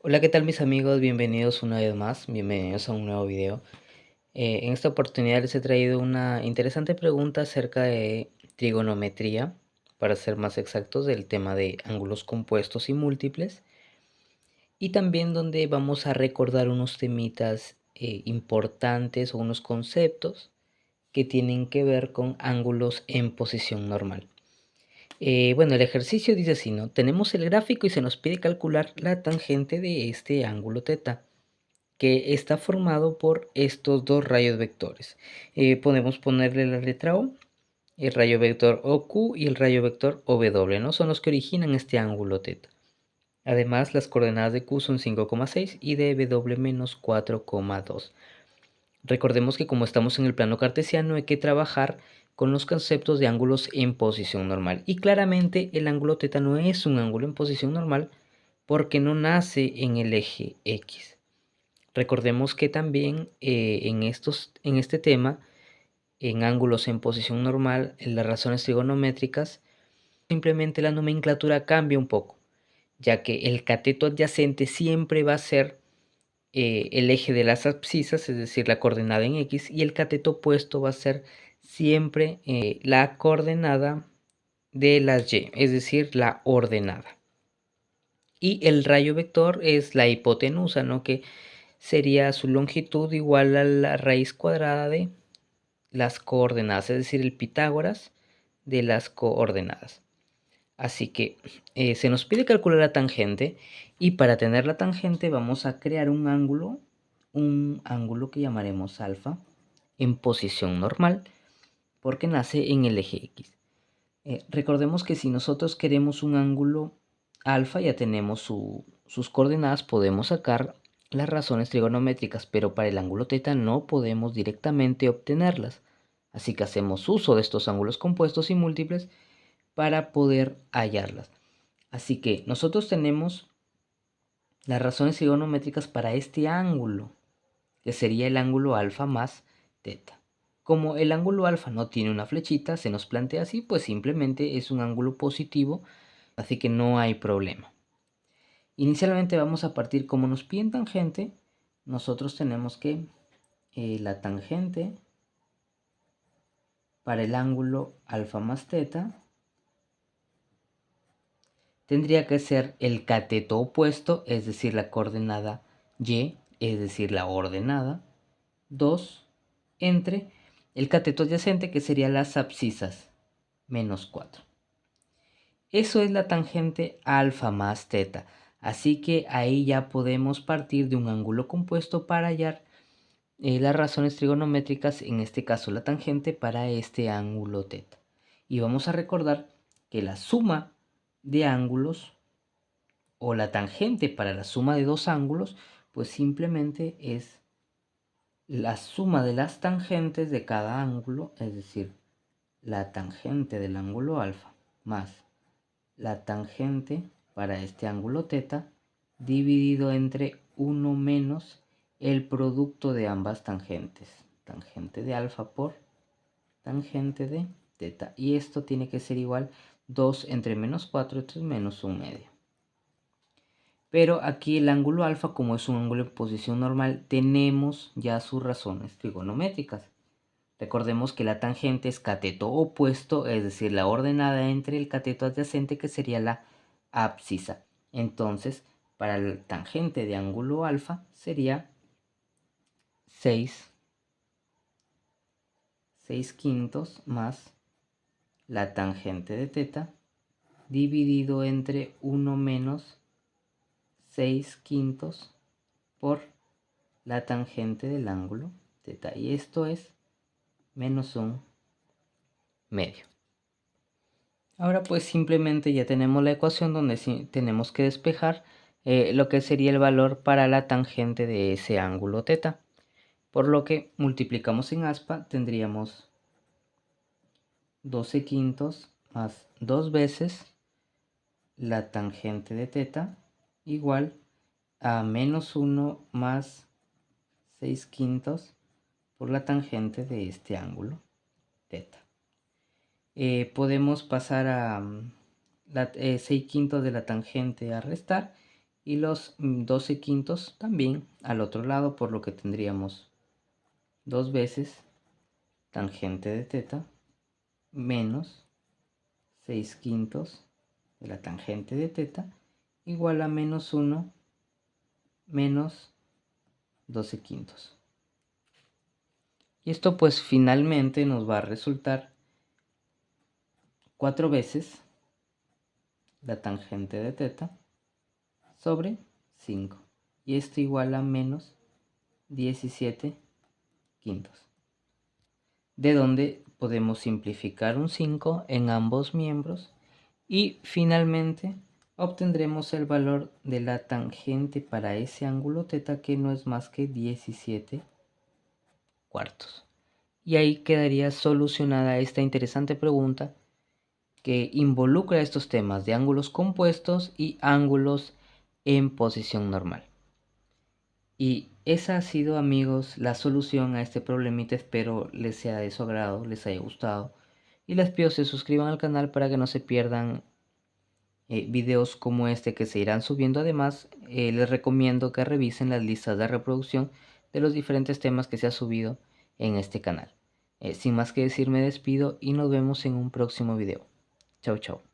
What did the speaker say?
Hola, ¿qué tal mis amigos? Bienvenidos una vez más, bienvenidos a un nuevo video. En esta oportunidad les he traído una interesante pregunta acerca de trigonometría, para ser más exactos, del tema de ángulos compuestos y múltiples, y también donde vamos a recordar unos temitas importantes o unos conceptos que tienen que ver con ángulos en posición normal. Bueno, el ejercicio dice así, ¿no? Tenemos el gráfico y se nos pide calcular la tangente de este ángulo θ, que está formado por estos dos rayos vectores. Podemos ponerle la letra O, el rayo vector OQ y el rayo vector OW, ¿no? Son los que originan este ángulo θ. Además, las coordenadas de Q son 5,6 y de W menos 4,2. Recordemos que como estamos en el plano cartesiano hay que trabajar con los conceptos de ángulos en posición normal. Y claramente el ángulo θ no es un ángulo en posición normal porque no nace en el eje X. Recordemos que también en este tema, en ángulos en posición normal, en las razones trigonométricas, simplemente la nomenclatura cambia un poco, ya que el cateto adyacente siempre va a ser el eje de las abscisas, es decir, la coordenada en X, y el cateto opuesto va a ser siempre la coordenada de las Y, es decir, la ordenada. Y el rayo vector es la hipotenusa, ¿no? Que sería su longitud igual a la raíz cuadrada de las coordenadas, es decir, el Pitágoras de las coordenadas. Así que se nos pide calcular la tangente, y para tener la tangente vamos a crear un ángulo que llamaremos alfa en posición normal porque nace en el eje X. Recordemos que si nosotros queremos un ángulo alfa, ya tenemos sus coordenadas, podemos sacar las razones trigonométricas, pero para el ángulo θ no podemos directamente obtenerlas. Así que hacemos uso de estos ángulos compuestos y múltiples para poder hallarlas. Así que nosotros tenemos las razones trigonométricas para este ángulo, que sería el ángulo alfa más θ. Como el ángulo alfa no tiene una flechita, se nos plantea así, pues simplemente es un ángulo positivo, así que no hay problema. Inicialmente vamos a partir, como nos piden tangente, nosotros tenemos que la tangente para el ángulo alfa más θ tendría que ser el cateto opuesto, es decir, la coordenada Y, es decir, la ordenada, 2 entre el cateto adyacente, que sería las abscisas, menos 4. Eso es la tangente alfa más θ. Así que ahí ya podemos partir de un ángulo compuesto para hallar las razones trigonométricas, en este caso la tangente para este ángulo θ. Y vamos a recordar que la suma de ángulos o la tangente para la suma de dos ángulos, pues simplemente es la suma de las tangentes de cada ángulo, es decir, la tangente del ángulo alfa más la tangente para este ángulo θ dividido entre 1 menos el producto de ambas tangentes, tangente de alfa por tangente de θ, y esto tiene que ser igual 2 entre menos 4, esto es menos 1 medio. Pero aquí el ángulo alfa, como es un ángulo en posición normal, tenemos ya sus razones trigonométricas. Recordemos que la tangente es cateto opuesto, es decir, la ordenada entre el cateto adyacente, que sería la abscisa. Entonces, para la tangente de ángulo alfa sería 6 quintos más la tangente de θ dividido entre 1 menos 6 quintos por la tangente del ángulo θ, y esto es menos 1 medio. Ahora pues simplemente ya tenemos la ecuación donde tenemos que despejar lo que sería el valor para la tangente de ese ángulo θ. Por lo que multiplicamos en aspa, tendríamos 12 quintos más 2 veces la tangente de θ igual a menos 1 más 6 quintos por la tangente de este ángulo θ. Podemos pasar a 6 quintos de la tangente a restar, y los 12 quintos también al otro lado, por lo que tendríamos 2 veces tangente de teta menos 6 quintos de la tangente de teta igual a menos 1 menos 12 quintos. Y esto pues finalmente nos va a resultar 4 veces la tangente de teta sobre 5. Y esto igual a menos 17 quintos. De donde podemos simplificar un 5 en ambos miembros y finalmente obtendremos el valor de la tangente para ese ángulo teta, que no es más que 17 cuartos. Y ahí quedaría solucionada esta interesante pregunta que involucra estos temas de ángulos compuestos y ángulos en posición normal. Y esa ha sido, amigos, la solución a este problemita. Espero les sea de su agrado, les haya gustado. Y les pido se suscriban al canal para que no se pierdan videos como este que se irán subiendo. Además, les recomiendo que revisen las listas de reproducción de los diferentes temas que se ha subido en este canal. Sin más que decir, me despido y nos vemos en un próximo video. Chau, chau.